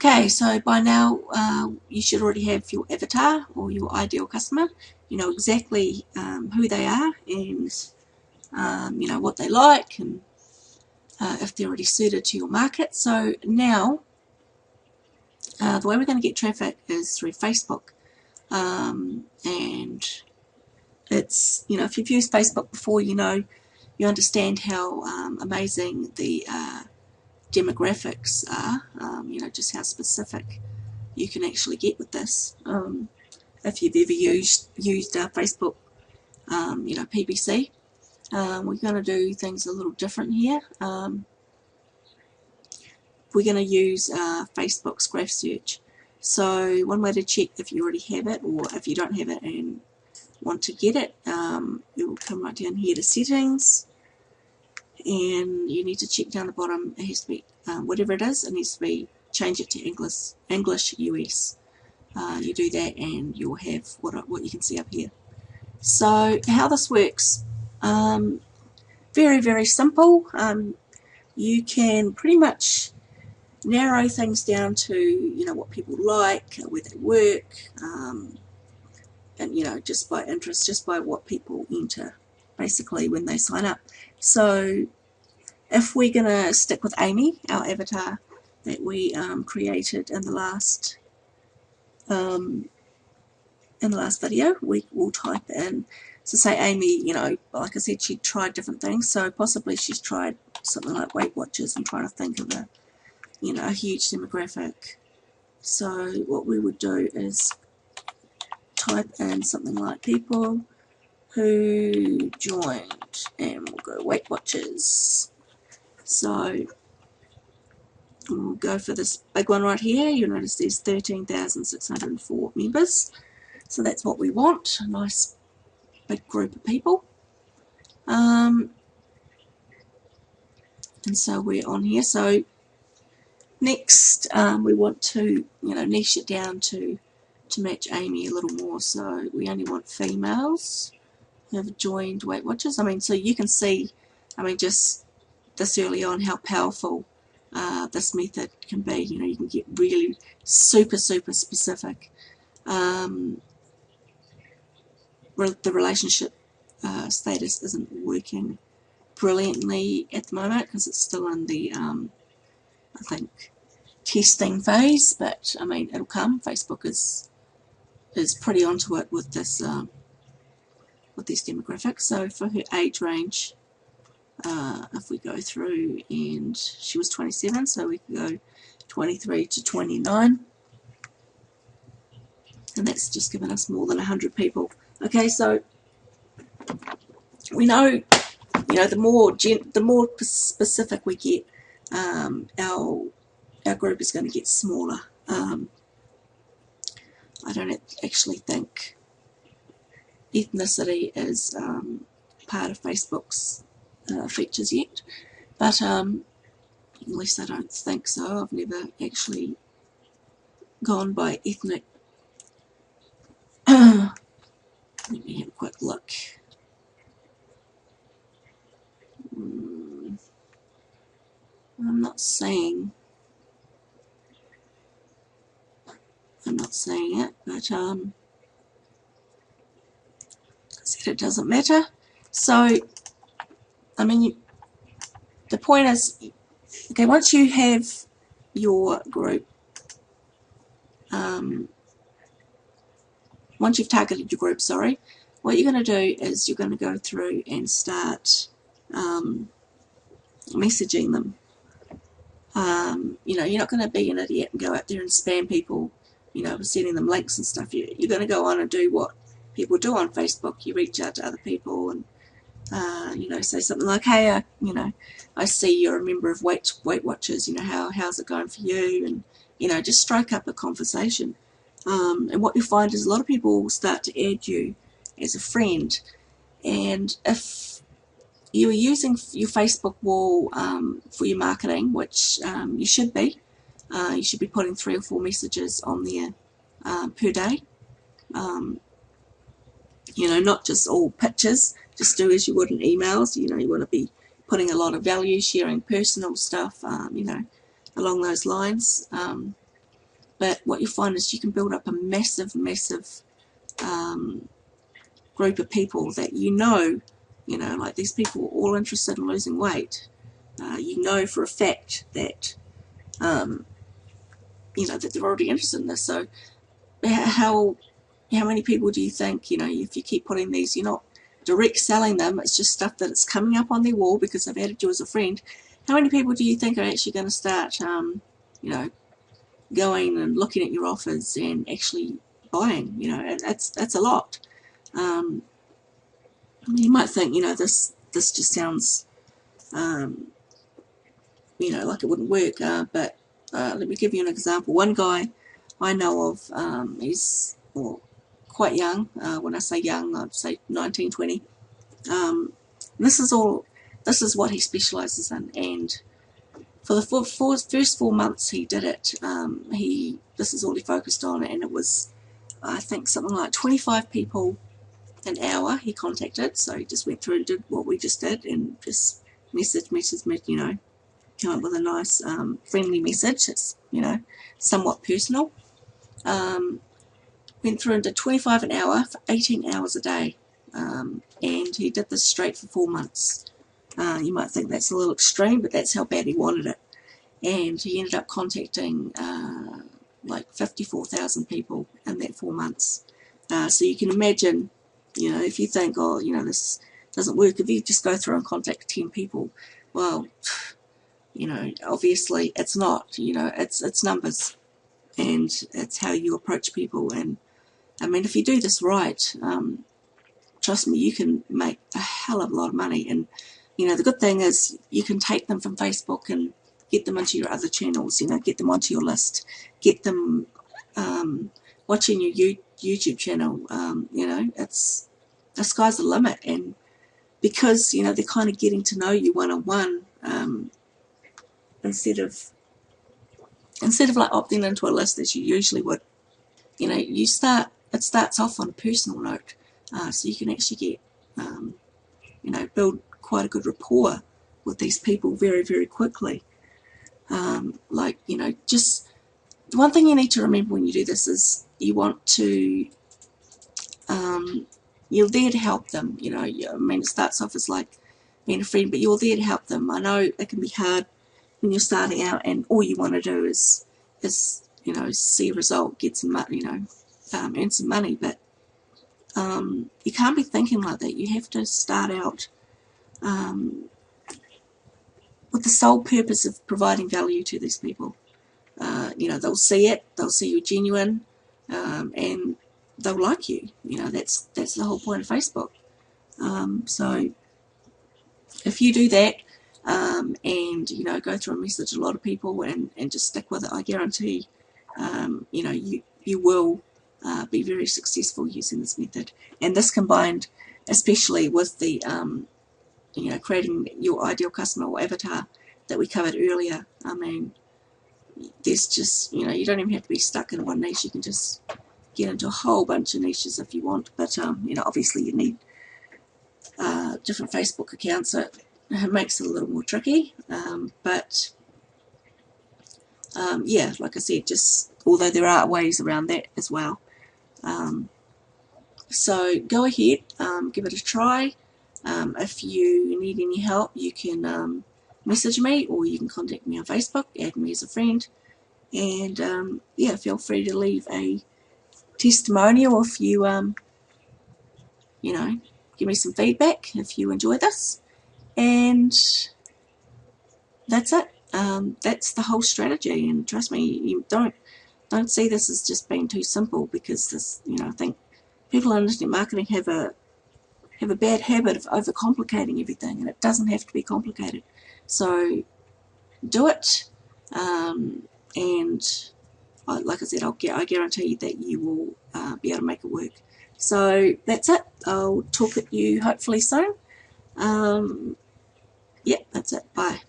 Okay, so by now you should already have your avatar or your ideal customer. You know exactly who they are and you know what they like and if they're already suited to your market. So now the way we're going to get traffic is through Facebook, and it's, you know, if you've used Facebook before, you know, you understand how amazing the demographics are, you know, just how specific you can actually get with this. If you've ever used Facebook, you know, PPC, we're going to do things a little different here. We're going to use Facebook's graph search. So one way to check if you already have it, or if you don't have it and want to get it, you will come right down here to settings, and you need to check down the bottom. It has to be whatever it is, it needs to be, change it to English US. You do that and you'll have what you can see up here. So how this works, very, very simple. You can pretty much narrow things down to, you know, what people like, where they work, and, you know, just by interest, just by what people enter basically when they sign up. So if we're going to stick with Amy, our avatar that we created in the last video, we will type in, so say Amy, you know, like I said, she tried different things, so possibly she's tried something like Weight Watchers. I'm trying to think of a, you know, a huge demographic. So what we would do is type in something like people who joined, and we'll go Weight Watchers. So we'll go for this big one right here. You'll notice there's 13,604 members. So that's what we want, a nice big group of people. And so we're on here. So next we want to, you know, niche it down to match Amy a little more. So we only want females who have joined Weight Watchers. I mean, so you can see, I mean, just this early on, how powerful this method can be. You know, you can get really super specific. The relationship status isn't working brilliantly at the moment because it's still in the I think testing phase, but I mean, it'll come. Facebook is pretty onto it with this with these demographics. So for her age range, if we go through, and she was 27, so we can go 23 to 29, and that's just given us more than 100 people. Okay, so we know, you know, the more specific we get, our group is going to get smaller. I don't actually think ethnicity is part of Facebook's features yet, but at least I don't think so. I've never actually gone by ethnic. Let me have a quick look. I'm not saying it, but I said it doesn't matter. So, I mean, the point is, okay, once you have your group, once you've targeted your group, sorry, what you're going to do is you're going to go through and start messaging them. You know, you're not going to be an idiot and go out there and spam people, you know, sending them links and stuff. You're going to go on and do what people do on Facebook. You reach out to other people and, you know, say something like, hey, you know, I see you're a member of Weight Watchers, you know, how's it going for you? And, you know, just strike up a conversation. And what you find is a lot of people will start to add you as a friend. And if you are using your Facebook wall for your marketing, which you should be putting 3 or 4 messages on there per day. You know, not just all pictures. Just do as you would in emails. You know, you want to be putting a lot of value, sharing personal stuff, you know, along those lines. But what you find is you can build up a massive group of people that like these people are all interested in losing weight. You know for a fact that that they're already interested in this. So how many people do you think, if you keep putting these, you're not direct selling them, it's just stuff that it's coming up on their wall because they've added you as a friend. How many people do you think are actually going to start, going and looking at your offers and actually buying? That's a lot. You might think, this just sounds, like it wouldn't work, but let me give you an example. One guy I know of, he's quite young. When I say young, I'd say 19, 20. This is what he specialises in, and for the first 4 months he did it, this is all he focused on, and it was, I think, something like 25 people an hour he contacted. So he just went through and did what we just did, and just message, come up with a nice friendly message. It's somewhat personal. Went through and did 25 an hour for 18 hours a day, and he did this straight for 4 months. You might think that's a little extreme, but that's how bad he wanted it. And he ended up contacting like 54,000 people in that 4 months. So you can imagine, if you think, this doesn't work, if you just go through and contact 10 people, well, obviously it's not, it's numbers, and it's how you approach people. And I mean, if you do this right, trust me, you can make a hell of a lot of money. And the good thing is you can take them from Facebook and get them into your other channels, get them onto your list, get them watching your YouTube channel. It's the sky's the limit. And because they're kind of getting to know you one-on-one, instead of like opting into a list as you usually would, it starts off on a personal note, so you can actually get build quite a good rapport with these people very, very quickly. Just the one thing you need to remember when you do this is you want to, you're there to help them. It starts off as like being a friend, but you're there to help them. I know it can be hard when you're starting out and all you want to do is see a result, get some money, earn some money, but you can't be thinking like that. You have to start out with the sole purpose of providing value to these people. They'll see it, they'll see you're genuine, and they'll like you. That's the whole point of Facebook. So if you do that, and go through and message a lot of people and just stick with it, I guarantee you will be very successful using this method. And this combined especially with the creating your ideal customer or avatar that we covered earlier. I mean, there's just, you don't even have to be stuck in one niche. You can just get into a whole bunch of niches if you want, but obviously you need different Facebook accounts, so it makes it a little more tricky, but yeah, like I said, just although there are ways around that as well. So go ahead, give it a try. If you need any help, you can message me, or you can contact me on Facebook, add me as a friend, and yeah, feel free to leave a testimonial if you give me some feedback if you enjoy this. And that's it. That's the whole strategy, and trust me, you don't see this as just being too simple, because this, I think people in internet marketing have a bad habit of overcomplicating everything, and it doesn't have to be complicated. So do it, and like I said, I guarantee you that you will be able to make it work. So that's it. I'll talk at you hopefully soon. Yeah, that's it. Bye.